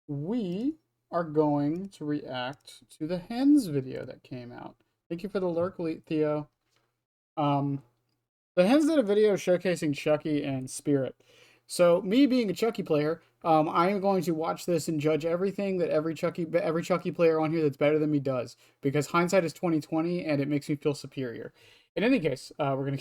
we are going to react to the hens video that came out. Thank you for the lurk, Theo. Um, the hens did a video showcasing Chucky and Spirit. So me being a Chucky player, I am going to watch this and judge everything that every Chucky player on here that's better than me does, because hindsight is 2020 and it makes me feel superior. In any case, we're gonna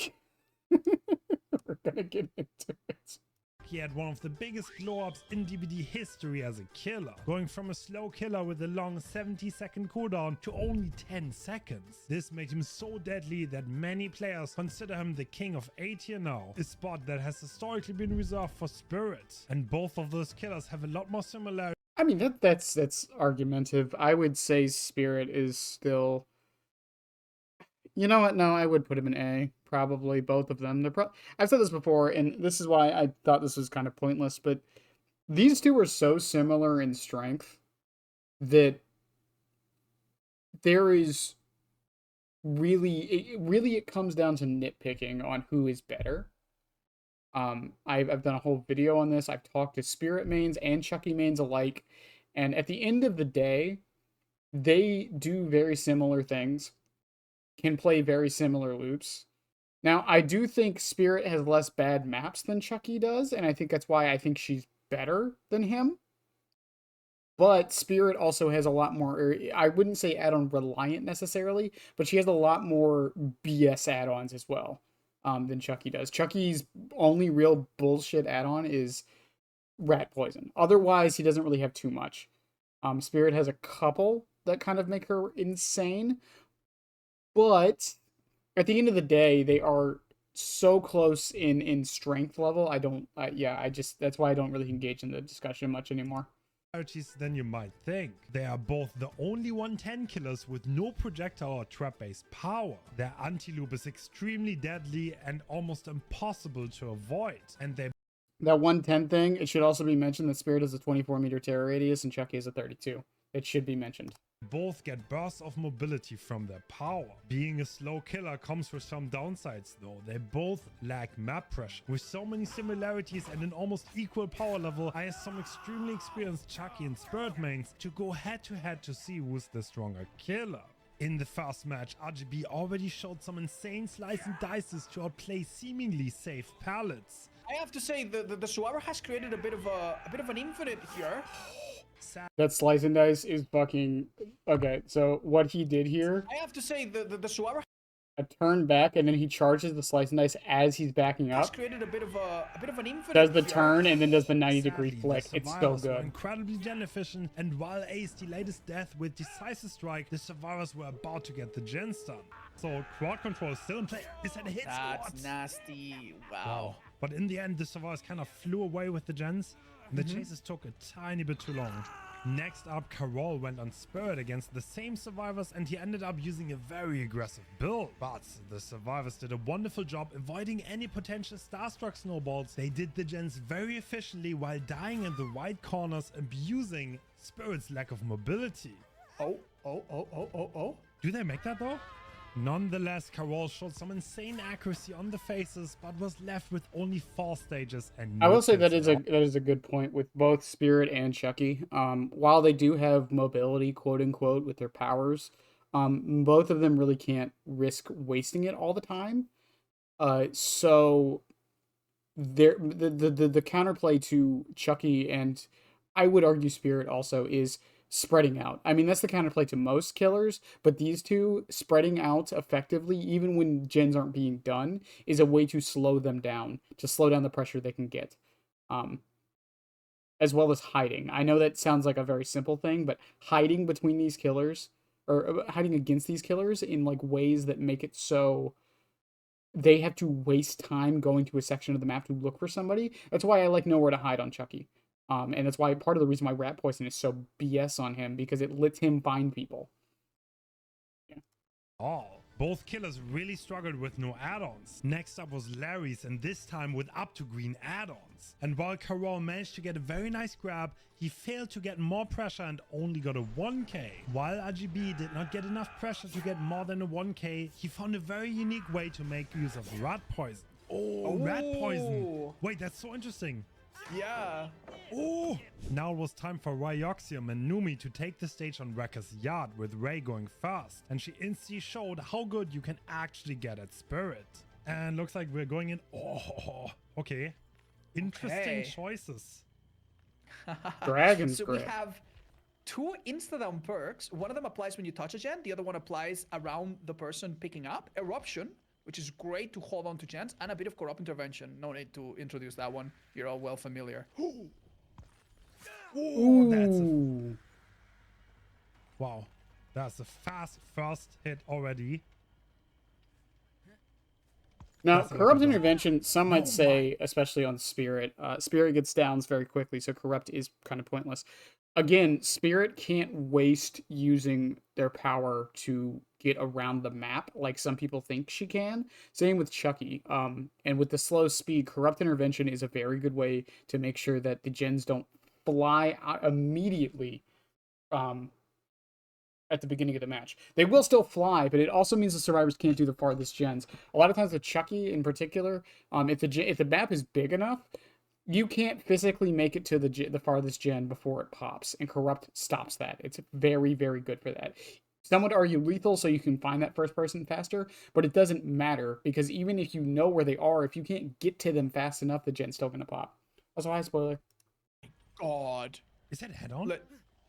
get into it. He had one of the biggest glow-ups in DBD history as a killer, going from a slow killer with a long 70-second cooldown to only 10 seconds. This made him so deadly that many players consider him the king of A tier now, a spot that has historically been reserved for Spirit, and both of those killers have a lot more similarities. I mean that's argumentative. I would say Spirit is still. You know what? No, I would put him in A. Probably both of them. I've said this before, and this is why I thought this was kind of pointless. But these two are so similar in strength that there is it comes down to nitpicking on who is better. I've done a whole video on this. I've talked to Spirit mains and Chucky mains alike, and at the end of the day, they do very similar things, can play very similar loops. Now, I do think Spirit has less bad maps than Chucky does, and I think that's why I think she's better than him. But Spirit also has a lot more, I wouldn't say add-on reliant necessarily, but she has a lot more BS add-ons as well than Chucky does. Chucky's only real bullshit add-on is rat poison. Otherwise, he doesn't really have too much. Spirit has a couple that kind of make her insane, but at the end of the day, they are so close in strength level. That's why I don't really engage in the discussion much anymore. Than you might think. They are both the only 110 killers with no projectile or trap-based power. Their anti-loop is extremely deadly and almost impossible to avoid, and they that 110 thing, it should also be mentioned that Spirit has a 24-meter terror radius and Chucky has a 32. It should be mentioned. Both get bursts of mobility from their power. Being a slow killer comes with some downsides though. They both lack map pressure. With so many similarities and an almost equal power level, I asked some extremely experienced Chucky and Spirit mains to go head to head to see who's the stronger killer. In the first match, RGB already showed some insane slice and dices to outplay seemingly safe pallets. I have to say the Suara has created a bit of an infinite here. That slice and dice is fucking okay. So what he did here, I have to say the Suara a turn back and then he charges the slice and dice as he's backing has up. created a bit of an infinite. Does the here. turn and then does the 90-degree flick. It's so good. Incredibly gen efficient, and while Ace delayed his death with decisive strike, the survivors were about to get the gen stun. So quad control is still in play. Is that a hit? That's nasty. Wow. But in the end, the survivors kind of flew away with the gens, and the chases took a tiny bit too long. Next up, Carol went on Spirit against the same survivors, and he ended up using a very aggressive build. But the survivors did a wonderful job avoiding any potential Starstruck snowballs. They did the gens very efficiently while dying in the right corners, abusing Spirit's lack of mobility. Oh. Do they make that though? Nonetheless, Carol showed some insane accuracy on the faces, but was left with only 4 stages and no I will say that kills is a good point with both Spirit and Chucky. While they do have mobility, quote unquote, with their powers, both of them really can't risk wasting it all the time. So the counterplay to Chucky, and I would argue Spirit also, is spreading out. I mean, that's the counterplay to most killers, but these two spreading out effectively, even when gens aren't being done, is a way to slow them down, to slow down the pressure they can get. As well as hiding. I know that sounds like a very simple thing, but hiding between these killers, or hiding against these killers in like ways that make it so they have to waste time going to a section of the map to look for somebody. That's why I like Nowhere to Hide on Chucky. And that's why part of the reason why Rat Poison is so BS on him, because it lets him find people. Yeah. Both killers really struggled with no add-ons. Next up was Larry's, and this time with up to green add-ons. And while Carol managed to get a very nice grab, he failed to get more pressure and only got a 1k. While RGB did not get enough pressure to get more than a 1k, he found a very unique way to make use of Rat Poison. Oh, Rat Poison! Wait, that's so interesting. Yeah. Oh! Now it was time for Ryoxium and Numi to take the stage on Wrecker's Yard, with Ray going first. And she instantly showed how good you can actually get at Spirit. And looks like we're going in. Oh, okay. Interesting Okay. choices. Dragon's So Grip. we have 2 insta-down perks. One of them applies when you touch a gen. The other one applies around the person picking up. Eruption, which is great to hold on to gens. And a bit of Corrupt Intervention. No need to introduce that one. You're all well familiar. Oh, that's a... Ooh. Wow. That's a fast first hit already. Now, That's a Corrupt lucky dog. Intervention, some Oh might say, especially on Spirit, Spirit gets downs very quickly, so Corrupt is kind of pointless. Again, Spirit can't waste using their power to get around the map like some people think she can. Same with Chucky. And with the slow speed, Corrupt Intervention is a very good way to make sure that the gens don't fly out immediately at the beginning of the match. They will still fly, but it also means the survivors can't do the farthest gens. A lot of times with Chucky in particular, if the map is big enough, you can't physically make it to the farthest gen before it pops, and Corrupt stops that. It's very, very good for that. Some would argue lethal so you can find that first person faster, but it doesn't matter because even if you know where they are, if you can't get to them fast enough, the gen's still gonna pop. That's why spoiler. God. Is that head on? Look,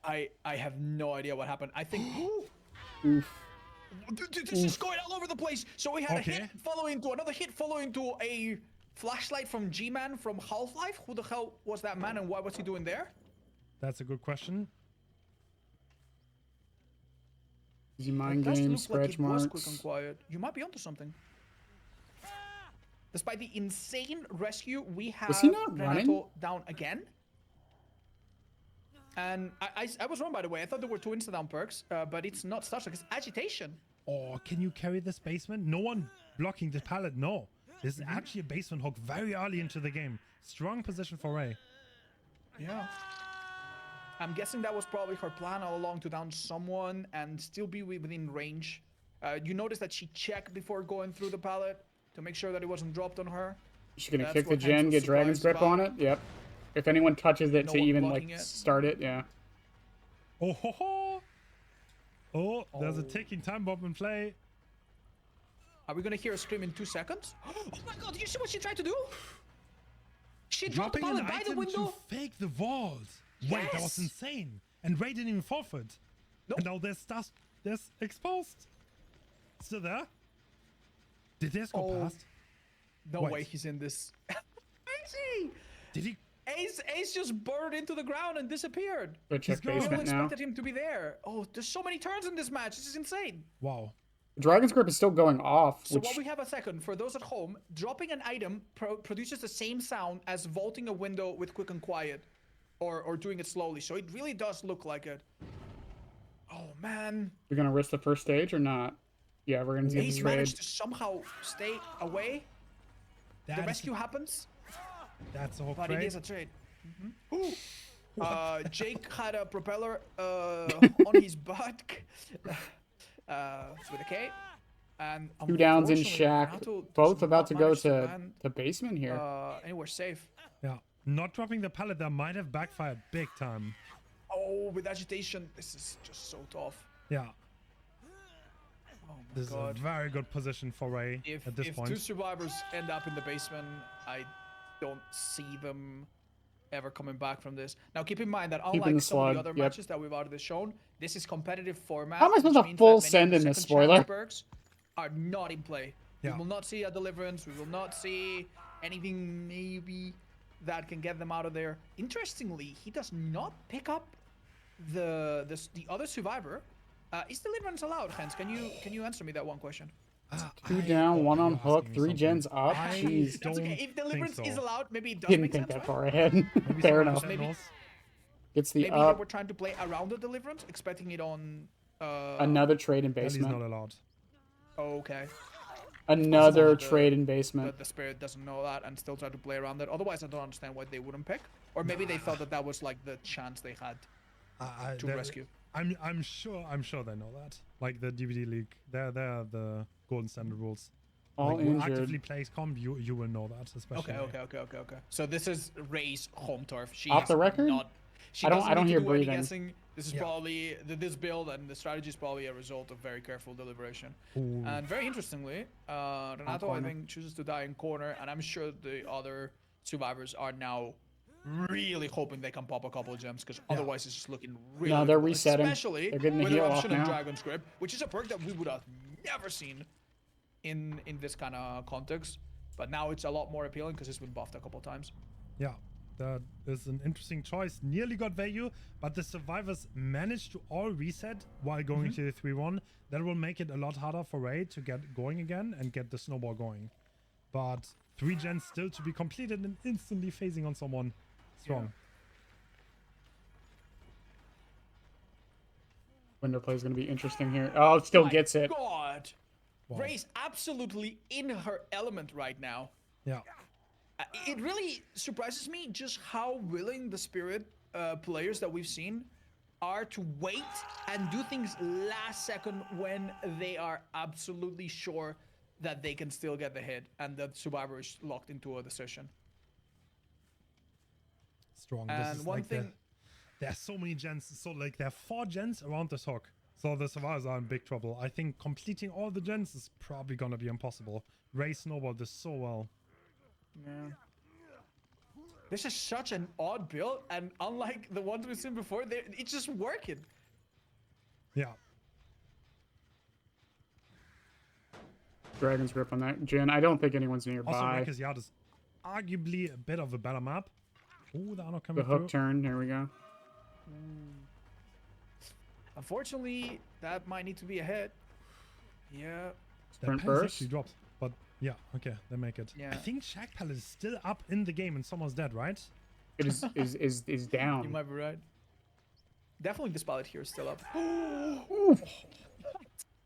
I have no idea what happened. I think... Oof. This is going all over the place. So we had a Okay. hit following to another hit following to a flashlight from G-Man from Half-Life. Who the hell was that man and what was he doing there? That's a good question. Easy It mind does game, look like scratch it was quick and marks. quiet. You might be onto something. Despite the insane rescue, we have Was he not running? Renato down again. And I was wrong, by the way. I thought there were 2 insta-down perks, but it's not Starstruck. It's Agitation. Oh, can you carry this basement? No one blocking the pallet. No. This is actually a basement hook very early into the game. Strong position for Ray. Yeah. I'm guessing that was probably her plan all along, to down someone and still be within range. You notice that she checked before going through the pallet to make sure that it wasn't dropped on her. She's gonna That's kick the what gen, Hansel's get Dragon's surprised Grip on about. it. Yep. If anyone touches it No to one even blocking like it. start it, yeah. Oh, ho, ho. Oh, there's a Oh. ticking time bomb in play. Are we gonna hear a scream in 2 seconds? Oh my god, did you see what she tried to do? She dropped the Dropping an pallet by the item window. to fake the vault. Wait, that was Yes. insane. And Ray didn't even forfeit. Nope. And now there's stuff that's exposed. Still there? Did this go Oh. past? No Wait. way he's in this. Crazy! Did he? Ace just burned into the ground and disappeared. Go check gone. We all basement now. expected him to be there. Oh, there's so many turns in this match. This is insane. Wow. Dragon's Grip is still going off, So which while we have a second, for those at home, dropping an item produces the same sound as vaulting a window with quick and quiet. Or doing it slowly. So it really does look like it. Oh, man. we're gonna risk the first stage or not? Yeah, we're gonna get the Ace trade. managed to somehow stay away. The rescue happens, That's a whole but it trade. is a trade. Jake had a propeller on his butt with a K. And 2 downs in unfortunately, Shack. Renato does Both about not to go manage to land, the basement here. anywhere safe. Yeah. Not dropping the pallet that might have backfired big time. Oh, with agitation, this is just so tough. Yeah. Oh my This is a god. very good position for Ray If, at this if point. 2 survivors end up in the basement, I don't see them ever coming back from this. Now, keep in mind that Keeping unlike the some of slug, the other yep. matches that we've already shown, this is competitive format. How am I supposed which to means full that many send of the in this second chance spoiler? perks are not in play. Yeah. We will not see a deliverance. We will not see anything maybe that can get them out of there. Interestingly, he does not pick up the other survivor. Is deliverance allowed, Hans? Can you answer me that one question? 2 down, 1 on you're hook, asking me 3 gens something. up. I Jeez. That's okay. don't If deliverance think is so. allowed, maybe it does Didn't make think sense, that right? far ahead. Maybe Fair someone enough. just knows. Gets the Maybe they up. were trying to play around the deliverance, expecting it on. Another trade in Ellie's basement. not allowed. Oh, okay. Another the- trade in The, basement. the spirit doesn't know that and still try to play around it. Otherwise, I don't understand why they wouldn't pick. Or maybe they thought that that was like the chance they had to rescue. I'm sure they know that. Like the DVD league, they're the golden standard rules. All Like, who injured. actively plays comp, you will know that, especially. Okay. So this is Ray's home turf. She Off is the record? not. She I don't doesn't need hear to do any breathing. guessing. This is Yeah. probably this build and the strategy is probably a result of very careful deliberation. Ooh. And very interestingly, Renato I corner. think chooses to die in corner, and I'm sure the other survivors are now really hoping they can pop a couple of gems because otherwise it's just looking really. No, they're difficult, resetting. especially They're getting the with heal off Eruption and now. Dragon's Grip, which is a perk that we would have never seen in this kind of context. But now it's a lot more appealing because it's been buffed a couple times. Yeah, that is an interesting choice. Nearly got value, but the survivors managed to all reset while going to the 3-1. That will make it a lot harder for Ray to get going again and get the snowball going. But 3 gens still to be completed and instantly phasing on someone strong. Window play is going to be interesting here. Oh, still My gets it. God, Wow. Ray's absolutely in her element right now. Yeah. It really surprises me just how willing the Spirit players that we've seen are to wait and do things last second when they are absolutely sure that they can still get the hit and that Survivor is locked into a decision. Strong. And this is one like thing, there are so many gens. So like there are 4 gens around this hook. So the survivors are in big trouble. I think completing all the gens is probably gonna be impossible. Ray snowballed this so well. yeah. This is such an odd build, and unlike the ones we've seen before, it's just working. Yeah. Dragon's Grip on that Jin. I don't think anyone's Also, nearby. Wrecker's Yard is arguably a bit of a better map. Oh, they're not The coming hook through. turn. There we go. Unfortunately, that might need to be a hit. Yeah. The Sprint palace burst. actually dropped. But yeah, okay, they make it. Yeah. I think Shack Palace is still up in the game and someone's dead, right? It is You down. might be right. Definitely this pallet here is still up.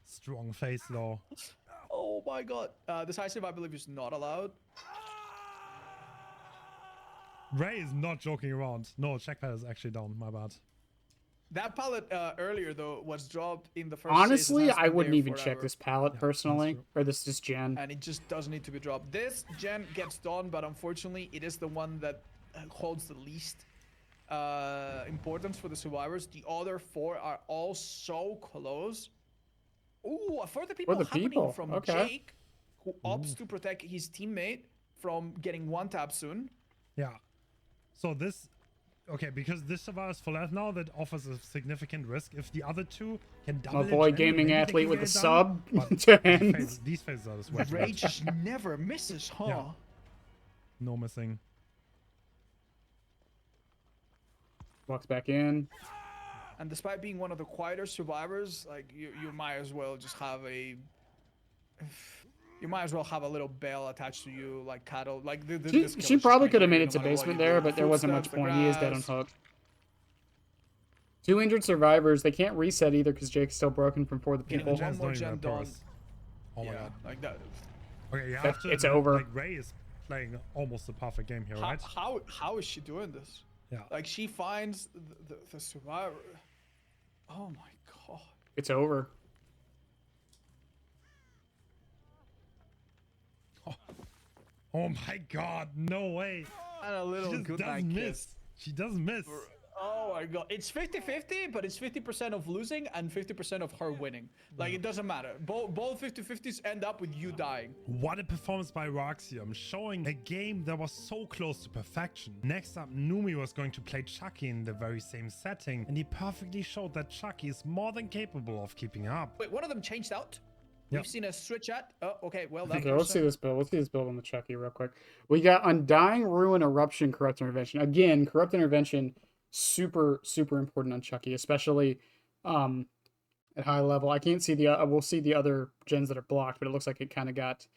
Strong face though. Oh my god. Decisive, I believe, is not allowed. Ray is not joking around. No, Shack Palace is actually down. My bad. That pallet earlier, though, was dropped in the first Honestly, season, has I been wouldn't there even check forever. this palette Yeah, personally, that's or this Gen. And it just doesn't need to be dropped. This gen gets done, but unfortunately, it is the one that holds the least importance for the survivors. The other 4 are all so close. Ooh, a further people the happening people, from okay. Jake, who opts to protect his teammate from getting one tap soon. Yeah. So this, okay, because this survives for life now, that offers a significant risk. If the other 2 can double My boy it, gaming maybe they athlete can with get the it sub done, but to hands. these phases are just way too Ray much. just never misses, huh? Yeah. No missing. Walks back in. And despite being one of the quieter survivors, like you might as well just have a little bell attached to you, like cattle. Like this She kill is probably just could have gonna made kill it you to no matter what basement you there, do. but there wasn't much Footsteps, the point. He is dead on grass. hook. 2 injured survivors. They can't reset either because Jake's still broken from 4 the Getting people. one Gens more don't even gem have done. powers. Oh my Yeah, god. like that. Okay, you That- have to it's admit, over. Like Ray is playing almost a perfect game here, right? How is she doing this? Yeah. Like she finds the survivor. Oh my god. It's over. Oh my god, no way. And a She little just good night doesn't kiss. miss. She doesn't miss. Oh my god. It's 50-50, but it's 50% of losing and 50% of her winning. Like it doesn't matter. Both 50-50s end up with you dying. What a performance by Roxium, showing a game that was so close to perfection. Next up, Numi was going to play Chucky in the very same setting, and he perfectly showed that Chucky is more than capable of keeping up. Wait, one of them changed out? Yep. We've seen a switch at. Oh, okay. Well, that Okay, let's see person- this build. Let's see this build on the Chucky real quick. We got Undying, Ruin, Eruption, Corrupt Intervention. Again, Corrupt Intervention, super important on Chucky, especially at high level. I can't see the. We'll see the other gens that are blocked, but it looks like it kind of got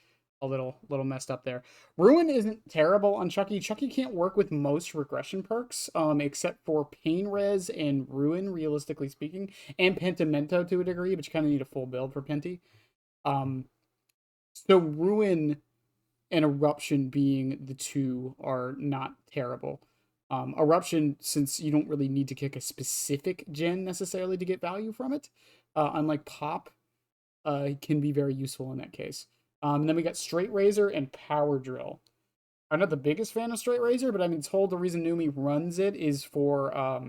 a little messed up there. Ruin isn't terrible on Chucky. Chucky can't work with most regression perks, except for Pain Res and Ruin, realistically speaking, and Pentimento to a degree, but you kind of need a full build for Penti. So Ruin and Eruption being the 2 are not terrible. Eruption, since you don't really need to kick a specific gen necessarily to get value from it, unlike Pop, can be very useful in that case. And then we got Straight Razor and Power Drill. I'm not the biggest fan of Straight Razor, but I've been told the reason Numi runs it is for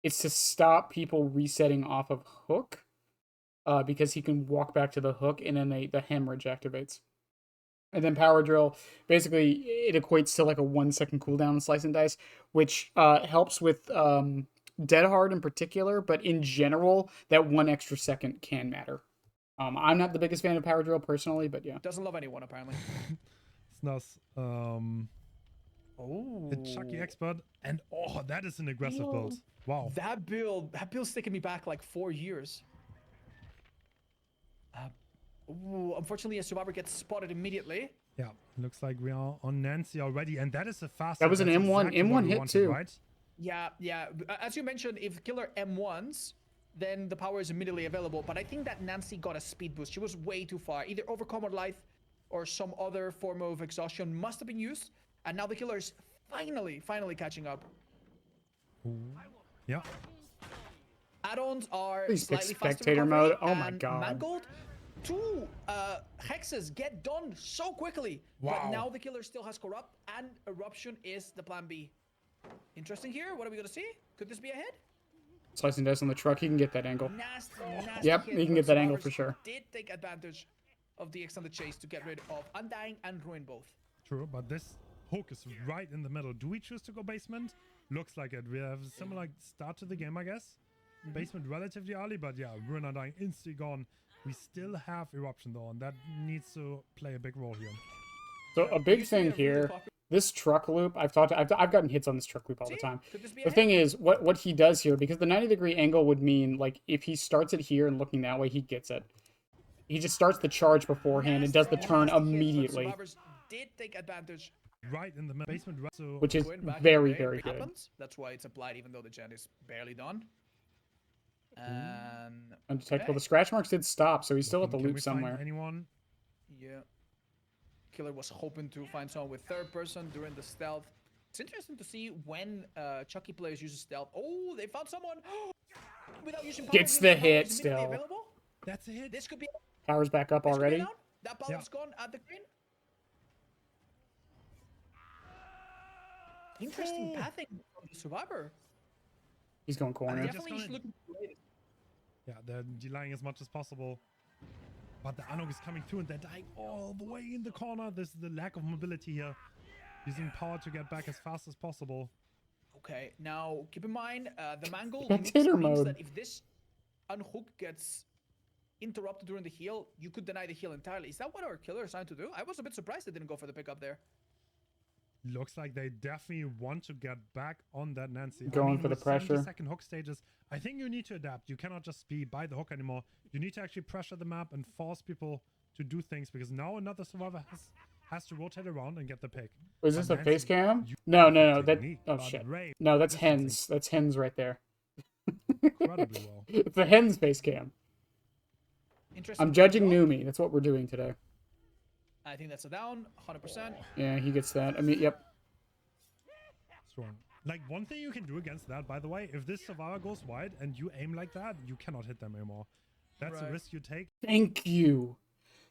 it's to stop people resetting off of hook, because he can walk back to the hook and then the hemorrhage activates. And then Power Drill, basically it equates to like a 1 second cooldown in Slice and Dice, which helps with Dead Hard in particular, but in general, that 1 extra second can matter. I'm not the biggest fan of Power Drill personally, but yeah. Doesn't love anyone apparently. It's nice. Oh, The Chucky Expert, and oh, that is an aggressive build. Wow. That build's taking me back like 4 years. Unfortunately, a survivor gets spotted immediately. Yeah, looks like we are on Nancy already, and that is a fast. That was an M1 hit wanted, too. Right? Yeah. As you mentioned, if killer M1s, then the power is immediately available. But I think that Nancy got a speed boost. She was way too far. Either overcome or life, or some other form of exhaustion must have been used. And now the killer is finally catching up. Ooh. Yeah. Add-ons are Please pick slightly faster spectator recovery, mode. Oh my and god. Mangled. 2 hexes get done so quickly. Wow. But now the killer still has Corrupt, and Eruption is the plan B. Interesting here. What are we gonna see? Could this be a hit? Slicing dice on the truck, he can get that angle. Nasty Yep, hit, he can but get that angle Survivors for sure. Did take advantage of the extended chase to get rid of Undying and Ruin both. True, but this hook is right in the middle. Do we choose to go basement? Looks like it. We have a similar start to the game, I guess. Basement relatively early, but yeah, Ruin Undying instantly gone. We still have Eruption though, and that needs to play a big role here. So a big thing here, this truck loop, I've gotten hits on this truck loop all the time. The thing is, what he does here, because the 90-degree angle would mean, like, if he starts it here and looking that way, he gets it. He just starts the charge beforehand and does the turn immediately. Did take advantage. Right in the basement, so Which is Going back very, in the day, very it good. happens. That's why it's applied, even though the gen is barely done. And Undetectable. The scratch marks did stop, so he's still at the Can loop we find somewhere. anyone? yeah, killer was hoping to find someone with third person during the stealth. It's interesting to see when Chucky players use stealth. Oh, they found someone without using power. Gets the hit still. Available. That's a hit. This could be. Power's back up this could be already. down. That power's gone at the green. Interesting pathing from the survivor. He's going corner. Definitely he's looking great. Yeah, they're delaying as much as possible. But the Anok is coming through and they're dying all the way in the corner. This is the lack of mobility here. Using power to get back as fast as possible. Okay, now keep in mind the mangle Spectator means mode. that if this unhook gets interrupted during the heal, you could deny the heal entirely. Is that what our killer is trying to do? I was a bit surprised they didn't go for the pickup there. Looks like they definitely want to get back on that Nancy. Going for the with 70 pressure. second hook stages, I think you need to adapt. You cannot just be by the hook anymore. You need to actually pressure the map and force people to do things, because now another survivor has to rotate around and get the pick. Was this But a face Nancy, cam? you- No. That. technique, Oh but shit. Ray No, that's distancing hens. That's hens right there. incredibly well. It's the hens face cam. Interesting. I'm judging control. Numi. That's what we're doing today. I think that's a down, 100%. Yeah, he gets that. I mean, yep. Strong. Like, one thing you can do against that, by the way, if this survivor goes wide and you aim like that, you cannot hit them anymore. That's a Right. risk you take. Thank you.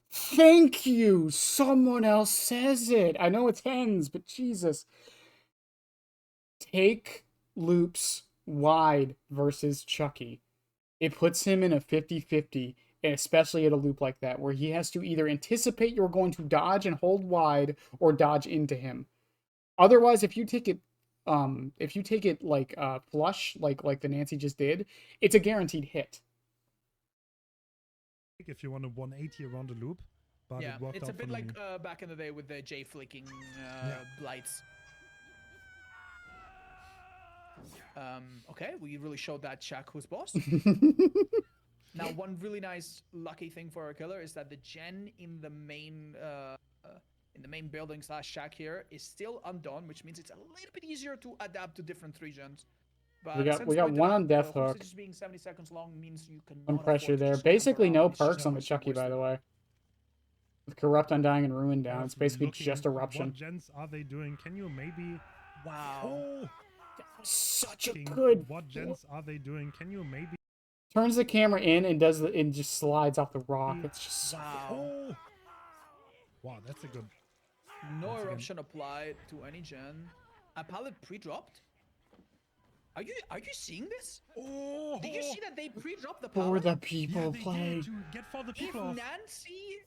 Thank you. Someone else says it. I know it's hens, but Jesus. Take loops wide versus Chucky. It puts him in a 50-50, and especially at a loop like that, where he has to either anticipate you're going to dodge and hold wide or dodge into him. Otherwise, if you take it like flush, like the Nancy just did, it's a guaranteed hit. If you want a 180 around the loop, but Yeah, it worked it's out a bit for like Numi. back in the day with the J flicking blights. Okay, we really showed that Shaq who's boss. Now, one really nice lucky thing for our killer is that the gen in the main building / shack here is still undone, which means it's a little bit easier to adapt to different 3 gens. But We got one on Death Hook. Just being 70 seconds long means you can. On pressure there. Basically no perks on the Chucky, by the way. With Corrupt, Undying, and Ruin down, it's basically Looking just at Eruption. What gens are they doing? Can you maybe... Wow. Oh! Such a King, good. What gens are they doing? Can you maybe... Turns the camera in and just slides off the rock. It's just so Wow. Oh! Wow, that's a good. No Once again. eruption applied to any gen. A pallet pre-dropped. Are you seeing this? Oh, Did you see that they pre-dropped the For pallet? the yeah, people they play. did to get for the If people off. Nancy,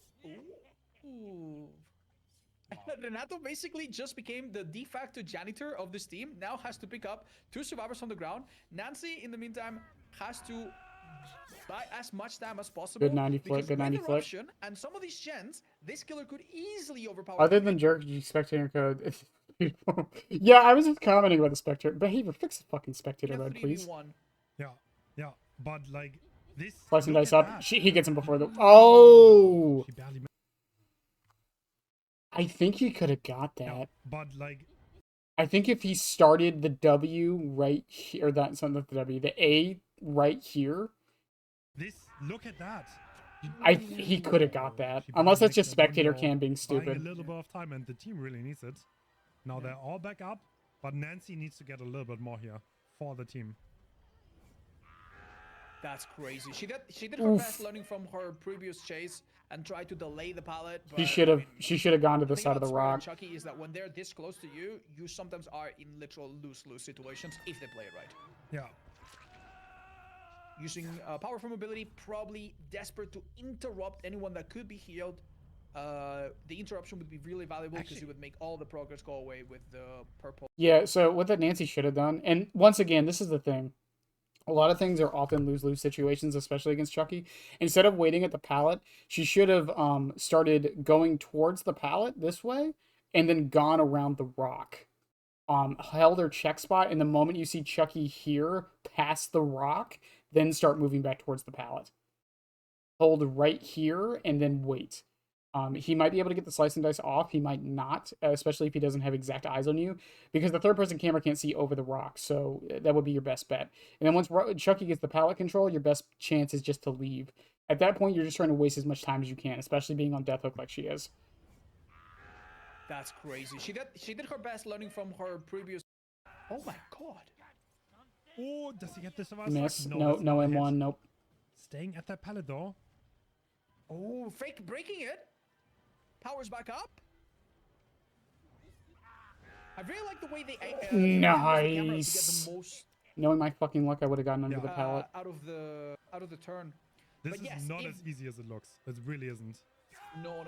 ooh. Renato basically just became the de facto janitor of this team. Now has to pick up 2 survivors from the ground. Nancy, in the meantime, has to buy as much time as possible. Good 90 flip, Because good with 90 flip. eruption and some of these gens, this killer could easily overpower. Other than jerk spectator code. Yeah, I was just commenting about the spectator behavior. Fix the fucking spectator mode, please. Yeah, but like this. Slicing look dice at up. that. He gets him before the. Oh! She barely. I think he could have got that. Yeah, but like. I think if he started the W right here, that's not the W, the A right here, This. Look at that. he could have got that. She Unless barely that's just makes that spectator window, cam being buying stupid. a little bit of time, and the team really needs it. Now they're all back up, but Nancy needs to get a little bit more here for the team. That's crazy. She did her best learning from her previous chase and tried to delay the pallet. But, She should have gone to the thing side of about the Spirit and rock. Chucky is that when they're this close to you, you sometimes are in literal lose-lose situations if they play it right. Yeah. Using powerful mobility, probably desperate to interrupt anyone that could be healed. The interruption would be really valuable because it would make all the progress go away with the purple. Yeah, so what that Nancy should have done, and once again, this is the thing. A lot of things are often lose-lose situations, especially against Chucky. Instead of waiting at the pallet, she should have started going towards the pallet this way, and then gone around the rock. Held her check spot, and the moment you see Chucky here past the rock, then start moving back towards the pallet. Hold right here, and then wait. He might be able to get the slicing dice off. He might not, especially if he doesn't have exact eyes on you, because the third-person camera can't see over the rock. So that would be your best bet. And then once Chucky gets the pallet control, your best chance is just to leave. At that point, you're just trying to waste as much time as you can, especially being on death hook like she is. That's crazy. She did her best learning from her previous. Oh my god. Oh, does he get the survival? Miss. No, No, that's no not a hit. M1. Nope. Staying at that pallet though. Oh, fake breaking it. Powers back up. I really like the way they Nice. to get the most Knowing my fucking luck, I would have gotten under the pallet. out of the turn. This But is yes, not as easy as it looks. It really isn't. No.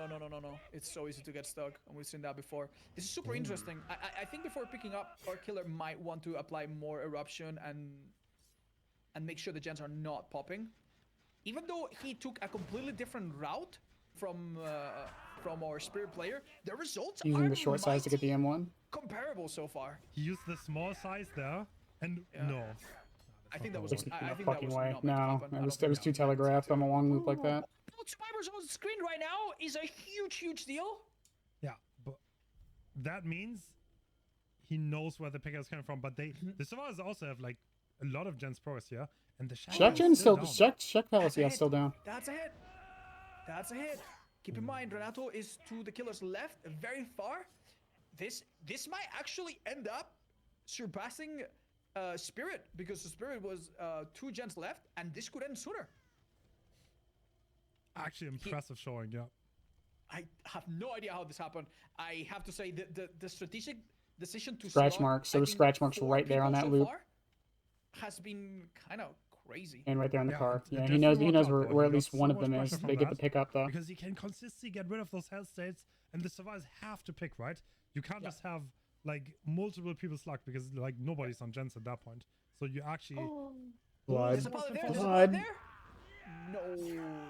It's so easy to get stuck, and we've seen that before. This is super interesting. I think before picking up, our killer might want to apply more eruption and make sure the gens are not popping. Even though he took a completely different route from our spirit player, the results Using are the short size to get the M1. comparable so far. He used the small size there, and no. I think that was. There's I no think fucking that was way. not meant to No, happen. I it was don't think too that was meant telegraphed on a long loop like that. Both survivors on screen right now is a huge deal. Yeah, but that means he knows where the picker is coming from. But the survivors also have like a lot of gens progress here, and the Check Gen still. Check Palace, yeah, hit. still down. That's a hit. That's a hit. Keep in mind, Renato is to the killer's left, very far. This might actually end up surpassing Spirit, because the Spirit was 2 gens left, and this could end sooner. Actually, impressive showing. Yeah. I have no idea how this happened. I have to say the strategic decision to Scratch slot, marks. I There were think, scratch marks 4 right there on people that so loop. far has been kind of crazy. And right there in the car. it Yeah, he knows definitely worked where, out, though. where He at got least so one of much them pressure is. from They get the that, pickup though. Because he can consistently get rid of those health states, and the survivors have to pick, right? You can't just have like multiple people slug, because like nobody's on gens at that point. So you actually Blood. There's a pallet there. There's a Blood. pallet there. No,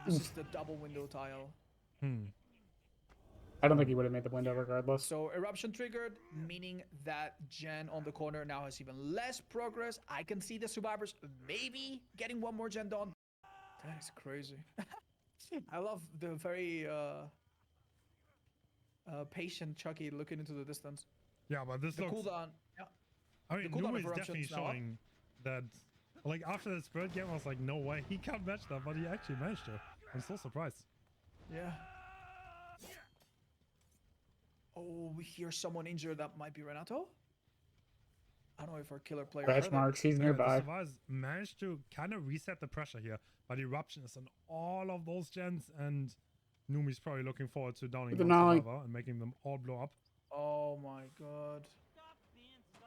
this is the double window tile. I don't think he would have made the window regardless. So eruption triggered, meaning that gen on the corner now has even less progress. I can see the survivors maybe getting one more gen done. That is crazy. I love the very patient Chucky looking into the distance. Yeah, but this The looks. cooldown. Yeah. I mean, the cooldown Numa of is definitely eruptions now up. showing that. Like after the spirit game, I was like, no way, he can't match that, but he actually managed to. I'm so surprised. Yeah. Oh, we hear someone injured. That might be Renato. I don't know if our killer player. Scratch heard it. marks. He's Yeah, the nearby. survivors managed to kind of reset the pressure here, but eruption is on all of those gens, and Numi's probably looking forward to downing The one nollie. survivor and making them all blow up. Oh my god.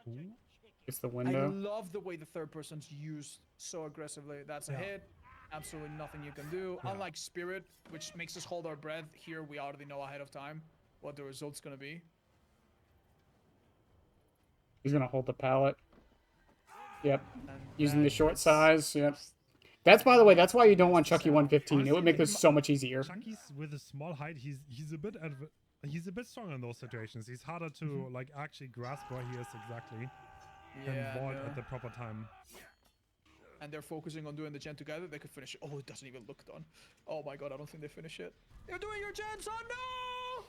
Ooh. It's the I window. love the way the third person's used so aggressively. That's a Yeah. hit. Absolutely nothing you can do. Yeah. Unlike Spirit, which makes us hold our breath, here we already know ahead of time what the result's gonna be. He's gonna hold the pallet. Yep. And Using the that short is size. Yep. That's, by the way, that's why you don't want nice to Chucky see. 115. It would make Honestly, this so much easier. Chucky's with a small height. He's a bit he's a bit stronger in those situations. He's harder to like actually grasp where he is exactly and Yeah, vault no. at the proper time. And they're focusing on doing the gen together. They could finish it. Oh, it doesn't even look done. Oh my god, I don't think they finish it. You're doing your gen, son. No!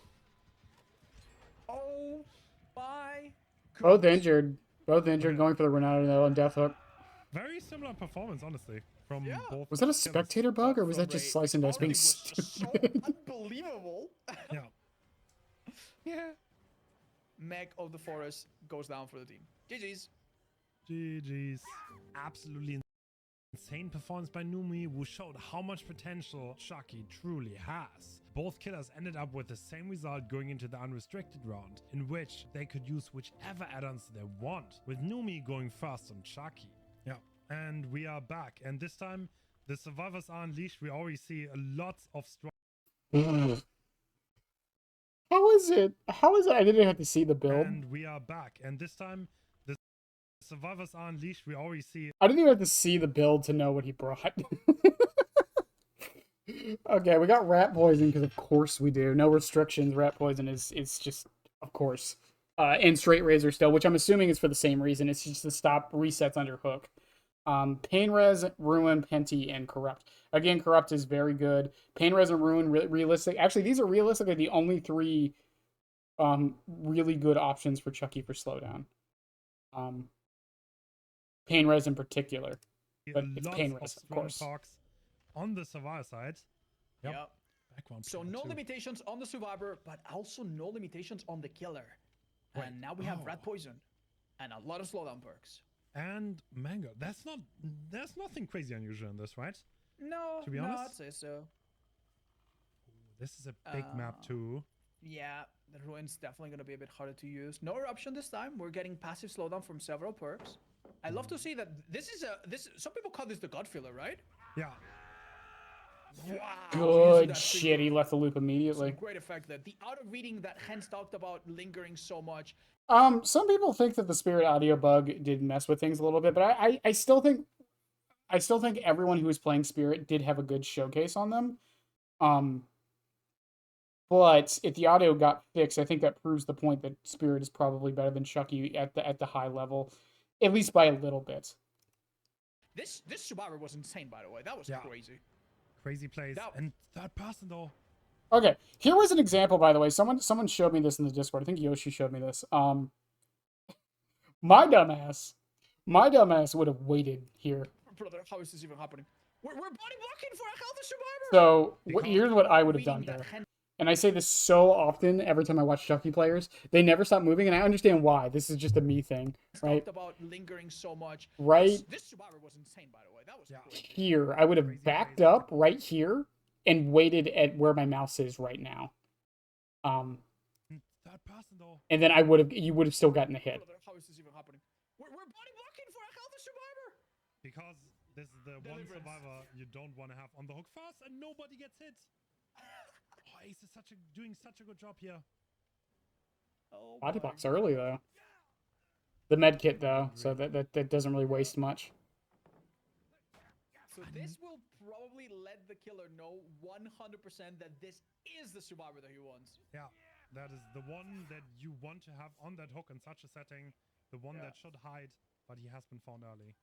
Oh my Both goodness. injured. Both injured. Going for the Ronaldo though on death hook. Very similar performance, honestly, from Yeah. both. Was that a killers. spectator bug or was From that just Ray, slice and dice already being was just so stupid? unbelievable. Yeah. Yeah. Meg of the Forest goes down for the team. GG's. GG's. Absolutely insane performance by Numi, who showed how much potential Chucky truly has. Both killers ended up with the same result going into the unrestricted round, in which they could use whichever add-ons they want, with Numi going first on Chucky. Yeah, and we are back, and this time the survivors are unleashed. We already see lots of strong. How is it? How is it? I didn't have to see the build. And we are back, and this time the survivors are unleashed. We already see. I didn't even have to see the build to know what he brought. Okay, we got rat poison because of course we do. No restrictions. Rat poison is just of course. And straight razor still, which I'm assuming is for the same reason. It's just to stop resets under hook. Pain res, ruin, penty, and corrupt. Again, corrupt is very good. Pain res and ruin realistic. Actually, these are realistically the only three really good options for Chucky for slowdown. Pain res in particular, but it's lots pain of res, of strong course. talks on the survivor side. Yep. Background So player no too. limitations on the survivor, but also no limitations on the killer. Right. And now we have rat Oh. poison and a lot of slowdown perks. And mango. There's nothing crazy unusual in this, right? No, To be no, honest? I'd say so. This is a big map too. Yeah, the ruin's definitely gonna be a bit harder to use. No eruption this time. We're getting passive slowdown from several perks. I love to see that this is some people call this the God filler, right? Yeah. Wow. Good that shit. He left the loop Some immediately. great effect there. The auto reading that Hens talked about lingering so much. Some people think that the spirit audio bug did mess with things a little bit, but I still think everyone who was playing spirit did have a good showcase on them. But if the audio got fixed, I think that proves the point that spirit is probably better than Chucky at the high level, at least by a little bit. This survivor was insane, by the way. That was Yeah. crazy. Crazy plays. That- And third person though. Okay, here was an example, by the way. Someone showed me this in the Discord. I think Yoshi showed me this. My dumbass would have waited here. Brother, how is this even happening? We're body blocking for a healthy survivor. So Because- here's what I would have done Reading that here. Hen And I say this so often every time I watch Chucky players. They never stop moving, and I understand why. This is just a me thing, right? talked about lingering so much. Right This survivor was insane, by the way. That was crazy. here, I would have backed up right here and waited at where my mouse is right now. Third person though. And then you would have still gotten a hit. Brother, how is this even happening? We're body blocking for a healthy survivor. Because this is the one Deliverance. survivor you don't want to have on the hook first and nobody gets hit. Oh, Ace is doing such a good job here. Oh Body my box early though. The med kit though, so that doesn't really waste much. So this will probably let the killer know 100% that this is the survivor that he wants. Yeah, that is the one that you want to have on that hook in such a setting. The one that should hide, but he has been found early.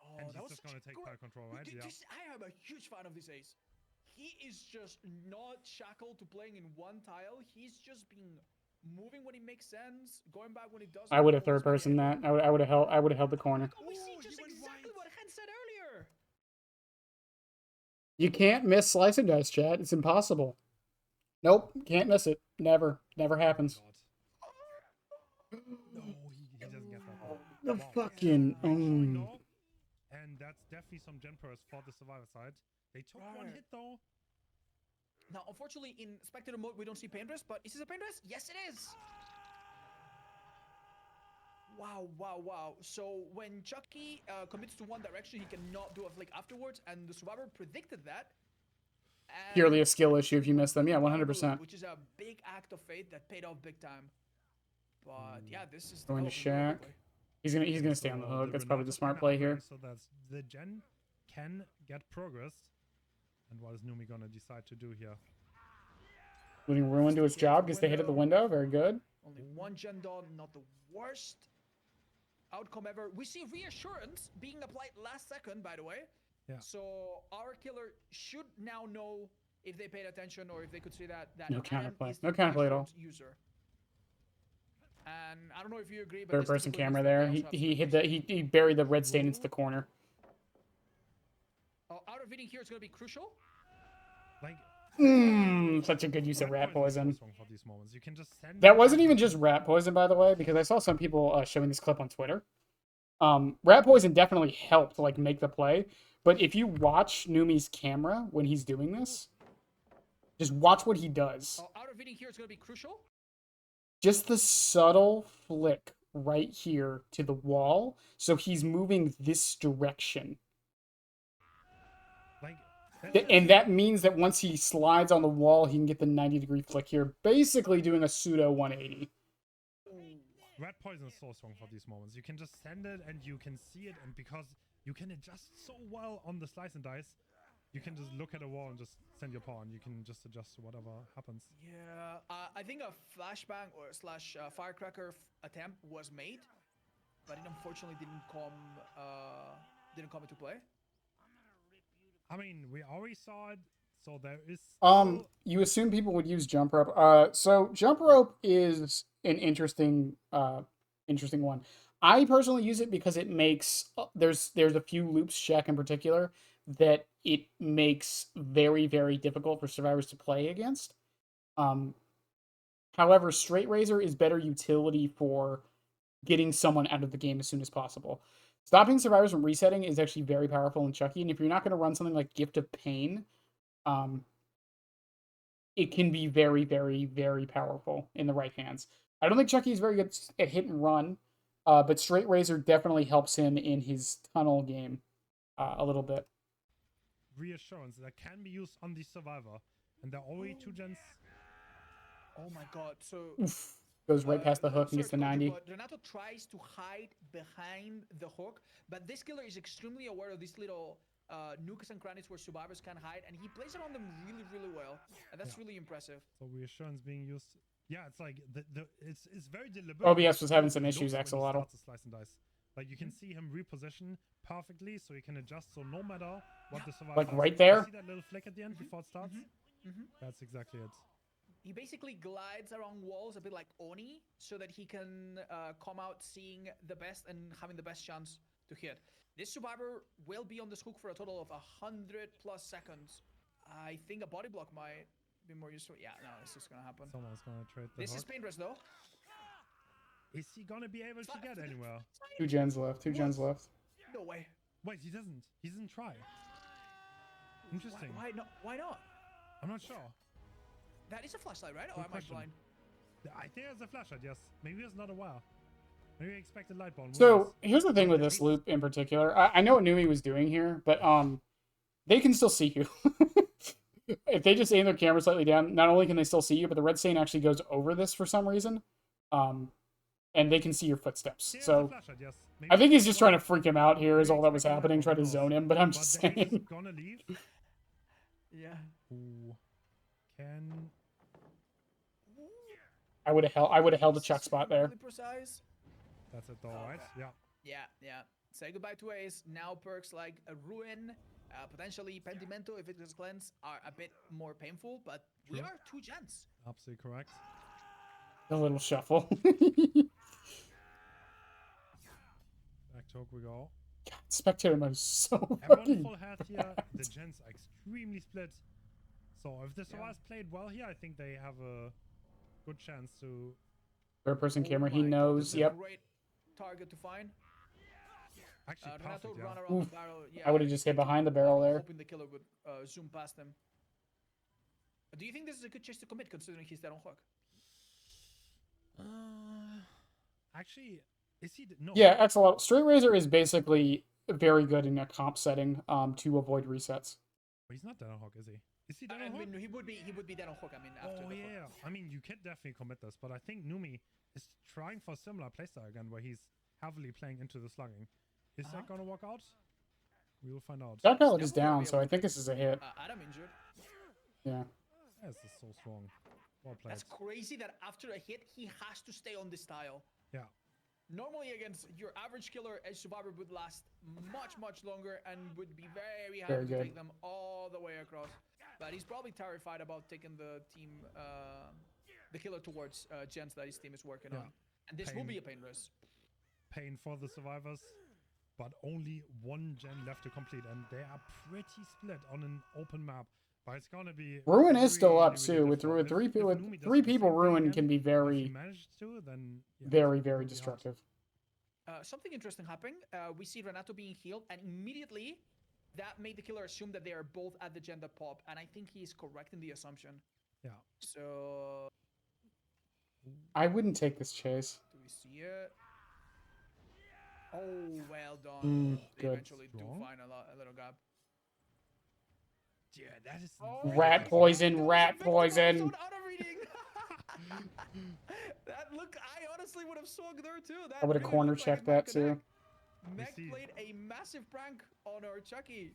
Oh, And that he's was just such gonna a take great- fire control, right? Yeah. I am a huge fan of this ace. He is just not shackled to playing in one tile. He's just been moving when it makes sense, going back when it doesn't. I would have always third person being- that. I would have held the corner. Oh, we see Ooh, just he went exactly wide. what Hen said earlier. You can't miss slice and dice, chat. It's impossible. Nope, can't miss it. Never happens. God. No, he doesn't get that. The Wow. fucking Big showing though. And that's definitely some gen purse for the survivor side. They took one Right. hit though. Now, unfortunately, in spectator mode, we don't see paint rest, but is this a paint rest? Yes, it is! Wow, wow, wow. So when Chucky commits to one direction, he cannot do a flick afterwards, and the survivor predicted that. And Purely a skill issue if you miss them. Yeah, Survivor, 100%. which is a big act of faith that paid off big time. But yeah, this is Going to developing really Shack. quickly. He's gonna stay on the So hook. That's probably the Renato smart can play happen, here. So that's the gen can get progress. And what is Numi gonna decide to do here? Putting Ruin to his job because they hit at the window. Very good. Only one gen dog, not the worst outcome ever. We see reassurance being applied last second, by the way. Yeah. So our killer should now know if they paid attention or if they could see that No Adam counterplay. is the No counterplay at all. reassurance user. And I don't know if you agree, but Third this person typically camera means that there. they He also have he hit space. the he buried the red stain into the corner. Out of hitting here is going to be crucial. Like Such a good use of rat poison. For these moments. You can just send That wasn't even just rat poison, by the way, because I saw some people showing this clip on Twitter. Rat poison definitely helped like make the play, but if you watch Numi's camera when he's doing this, just watch what he does. Out of hitting here is going to be crucial. Just the subtle flick right here to the wall, so he's moving this direction. Like, And that means that once he slides on the wall, he can get the 90-degree flick here, basically doing a pseudo 180. red poison is so strong for these moments. You can just send it and you can see it, and because you can adjust so well on the slice and dice, you can just look at a wall and just send your pawn. You can just adjust to whatever happens. Yeah, I think a flashbang or slash firecracker attempt was made, but it unfortunately didn't come into play. I mean, we already saw it, so there is. You assume people would use jump rope. So jump rope is an interesting one. I personally use it because it makes there's a few loops check in particular that it makes very, very difficult for survivors to play against. However, straight razor is better utility for getting someone out of the game as soon as possible. Stopping survivors from resetting is actually very powerful in Chucky, and if you're not going to run something like Gift of Pain, it can be very, very, very powerful in the right hands. I don't think Chucky is very good at hit and run, but straight razor definitely helps him in his tunnel game a little bit. Reassurance that can be used on the survivor, and there are already two gens. Oh my god! So Oof. Goes right past the hook and gets the 90. Renato tries to hide behind the hook, but this killer is extremely aware of these little nooks and crannies where survivors can hide, and he plays it on them really, really well, and that's really impressive. So reassurance being used. Yeah, it's like it's very deliberate. OBS was having some issues, Axolotl. Slice and dice. Like you can see him reposition perfectly, so he can adjust. So no matter what the survivor like does. right there. You see that little flick at the end before it starts? That's exactly it. He basically glides around walls a bit like Oni, so that he can come out seeing the best and having the best chance to hit. This survivor will be on this hook for a total of 100+ seconds. I think a body block might be more useful. Yeah, no, this is gonna happen. Someone's gonna trade the This hook. is pain rest though. Is he gonna be able to get anywhere? 2 gens left. 2 gens left. No way. Wait, he doesn't. He doesn't try. Interesting. Why not? Why not? I'm not sure. That is a flashlight, right? Or Good am question. I blind? I think it's a flashlight, yes. Maybe he's not aware. Maybe he expected light bulb. So here's the thing with this loop in particular. I know what Nui was doing here, but they can still see you. If they just aim their camera slightly down, not only can they still see you, but the red stain actually goes over this for some reason. And they can see your footsteps. So yes. I think he's just trying to freak him out here is all that was happening, try to zone him, but I'm just saying. Gonna leave. Yeah. Who can I would have held a chuck spot there. Really precise. That's it though, right? Yeah. Yeah. Say goodbye to Ace. Now perks like a Ruin, potentially Pentimento if it is cleanse are a bit more painful, but we True. are 2 gens. Absolutely correct. A little shuffle. Back talk we go. God, spectator mode is so Everyone fucking full health here. The gens are extremely split. So if the survivors played well here, I think they have a good chance to. third person camera, Oh he my God, knows. this is a Yep. great target to find. Actually, Renato perfect, run yeah. around the barrel. Yeah, I would have just hit behind the barrel there. hoping the killer would zoom past him. Do you think this is a good chase to commit, considering he's dead on hook? Actually, is he? No. Yeah, Axolotl. Straight Razor is basically very good in a comp setting to avoid resets. He's not dead on hook, is he? Is he dead I on hook? mean, he would be dead on hook. I mean, after Oh the yeah. hook. I mean, you can definitely commit this, but I think Numi is trying for a similar playstyle again, where he's heavily playing into the slugging. Is that gonna work out? We will find out. That pallet is Definitely gonna down, be so able I to think pick. this is a hit. Adam injured. Yeah. This is so strong. Well played. That's crazy that after a hit, he has to stay on this tile. Yeah. Normally against your average killer, a survivor would last much longer and would be very happy Very to good. take them all the way across. But he's probably terrified about taking the team, the killer towards gens that his team is working on. And this will be a pain risk. Pain for the survivors, but only one gen left to complete, and they are pretty split on an open map. But it's gonna be Ruin is still up really too. With difficult. three If Numi does three the people, same thing Ruin again, can be or if he very managed to, then yeah, very it'll be hard. destructive. Something interesting happening. We see Renato being healed, and immediately that made the killer assume that they are both at the gen that pop, and I think he's correct in the assumption. Yeah. So, I wouldn't take this chase. do we see it? Oh, well done. They Good. eventually do find a little gap. Yeah, that is Rat poison, rat poison. That look, I honestly would have swung there too. That I would have really corner looked like checked it might that too. connect. Mech played a massive prank on our Chucky.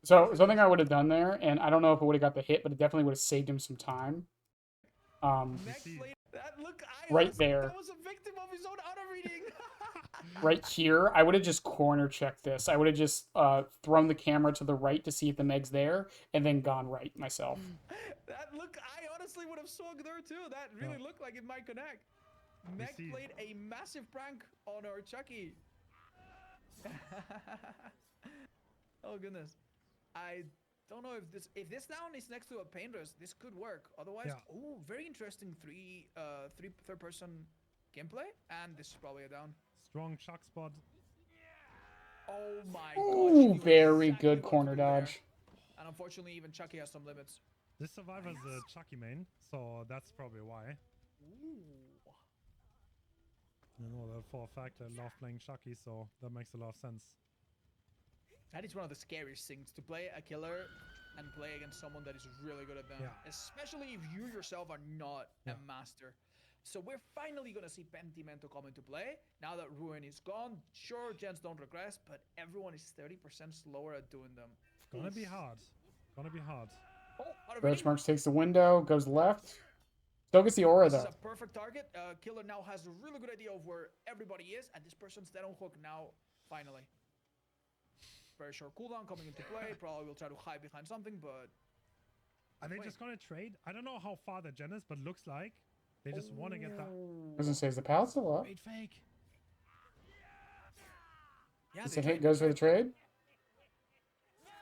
So something I would have done there, and I don't know if it would have got the hit, but it definitely would have saved him some time. Mech played that look, I Right honestly, there. that was a victim of his own auto reading. Right here, I would have just corner checked this. I would have just thrown the camera to the right to see if the Meg's there, and then gone right myself. That look, I honestly would have swung there too. That really looked like it might connect. Mech played a massive prank on our Chucky. Oh goodness. I don't know if this down is next to a pain risk, this could work. Otherwise, oh, very interesting third person gameplay, and this is probably a down. Strong Chuck spot. Oh my Ooh, gosh. very good corner dodge. And unfortunately, even Chucky has some limits. This survivor's a Chucky main, so that's probably why. Ooh. You know that for a fact I love playing Chucky, so that makes a lot of sense. That is one of the scariest things, to play a killer and play against someone that is really good at them. Yeah. Especially if you yourself are not a master. So we're finally going to see Pentimento come into play. Now that Ruin is gone, sure, gens don't regress, but everyone is 30% slower at doing them. Gonna be hard. Gonna be hard. Oh, Benchmarks takes the window, goes left. Still gets the aura this though. is a perfect target. Killer now has a really good idea of where everybody is, and this person's dead on hook now, finally. Very short cooldown coming into play. Probably will try to hide behind something, but... Are they just gonna trade? I don't know how far the gen is, but looks like they just want to get that. Doesn't say is the pallet still up? Wait, fake. Yeah, It's a hit, goes for the trade.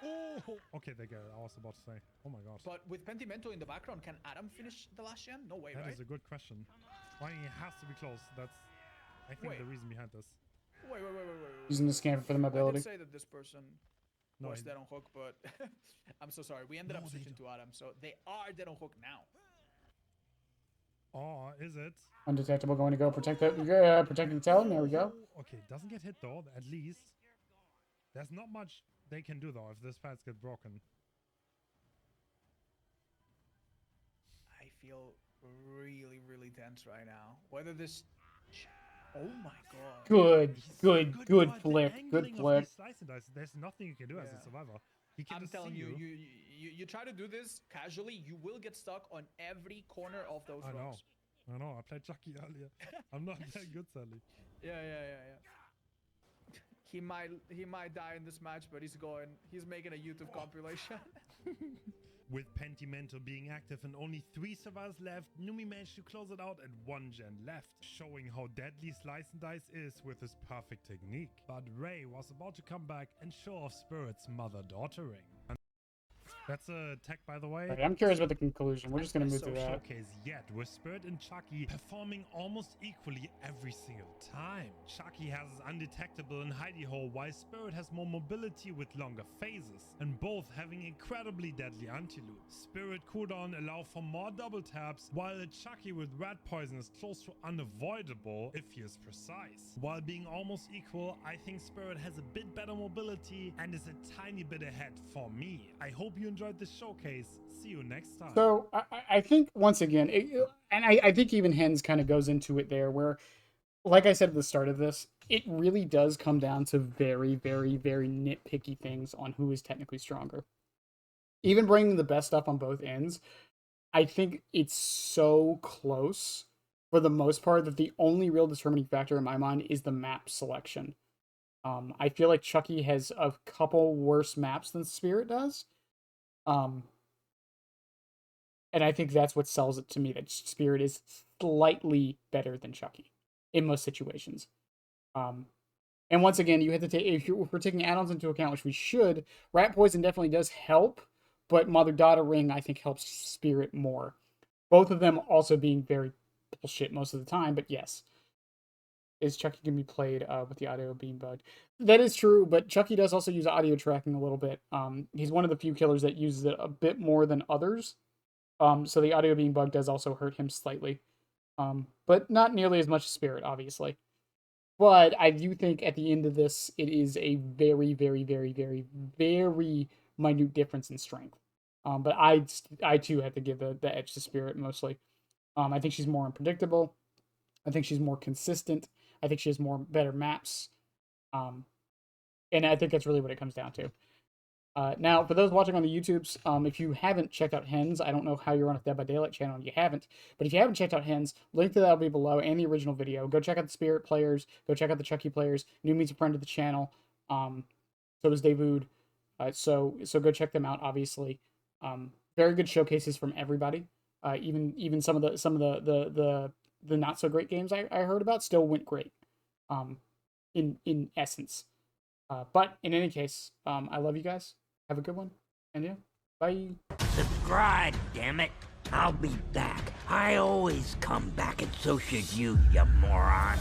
Oh, okay, they get it. I was about to say. Oh my god. But with Pentimento in the background, can Adam finish the last gen? No way, That right? is a good question. I mean, it has to be close. That's, I think, the reason behind this. Wait. Using the scamper for the I mobility. did say that this person was dead on hook, but I'm so sorry. We ended up switching to Adam, so they are dead on hook now. Oh, is it? Undetectable, going to go protect the protecting the talon. There we go. Okay, doesn't get hit though. At least there's not much they can do though if this pads get broken. I feel really tense right now. Whether this... Oh my god. Good flick. Good flick. Slice and dice. There's nothing you can do as a survivor. He can I'm just telling see you try to do this casually, you will get stuck on every corner of those rocks. I know. I played Chucky earlier. I'm not that good, sadly. Yeah. He might die in this match, but he's making a YouTube compilation. With Pentimento being active and only 3 survivors left, Numi managed to close it out and 1 gen left, showing how deadly Slice and Dice is with his perfect technique. But Ray was about to come back and show off Spirit's mother-daughter ring. That's a tech, by the way. Right, I'm curious about the conclusion. We're just gonna move So to that. Showcase yet, with Spirit and Chucky performing almost equally every single time. Chucky has undetectable and hidey hole, while Spirit has more mobility with longer phases, and both having incredibly deadly anti-loot. Spirit cooldown allow for more double taps, while a Chucky with rat poison is close to unavoidable if he is precise. While being almost equal, I think Spirit has a bit better mobility and is a tiny bit ahead for me. I hope you enjoyed this showcase. See you next time. So I think once again, and I think even Hens kind of goes into it there, where, like I said at the start of this, it really does come down to very, very, very nitpicky things on who is technically stronger. Even bringing the best stuff on both ends, I think it's so close for the most part that the only real determining factor in my mind is the map selection. I feel like Chucky has a couple worse maps than Spirit does. And I think that's what sells it to me, that Spirit is slightly better than Chucky in most situations. And once again, you have to take, if we're taking add-ons into account, which we should, Rat Poison definitely does help, but Mother Daughter Ring, I think, helps Spirit more. Both of them also being very bullshit most of the time, but yes. Is Chucky can be played with the audio being bugged? That is true, but Chucky does also use audio tracking a little bit. He's one of the few killers that uses it a bit more than others. So the audio being bugged does also hurt him slightly. But not nearly as much as Spirit, obviously. But I do think at the end of this, it is a very, very, very, very, very minute difference in strength. But I too have to give the edge to Spirit mostly. I think she's more unpredictable. I think she's more consistent. I think she has better maps. And I think that's really what it comes down to. Now, for those watching on the YouTubes, if you haven't checked out Hens, I don't know how you're on a Dead by Daylight channel and you haven't, but if you haven't checked out Hens, link to that will be below and the original video. Go check out the Spirit players, go check out the Chucky players. New meets a friend of the channel. So is Davude. So go check them out, obviously. Very good showcases from everybody. Even some of the not so great games I heard about still went great. In essence. But in any case, I love you guys. Have a good one. And yeah, bye. Subscribe, damn it. I'll be back. I always come back, and so should you, you moron.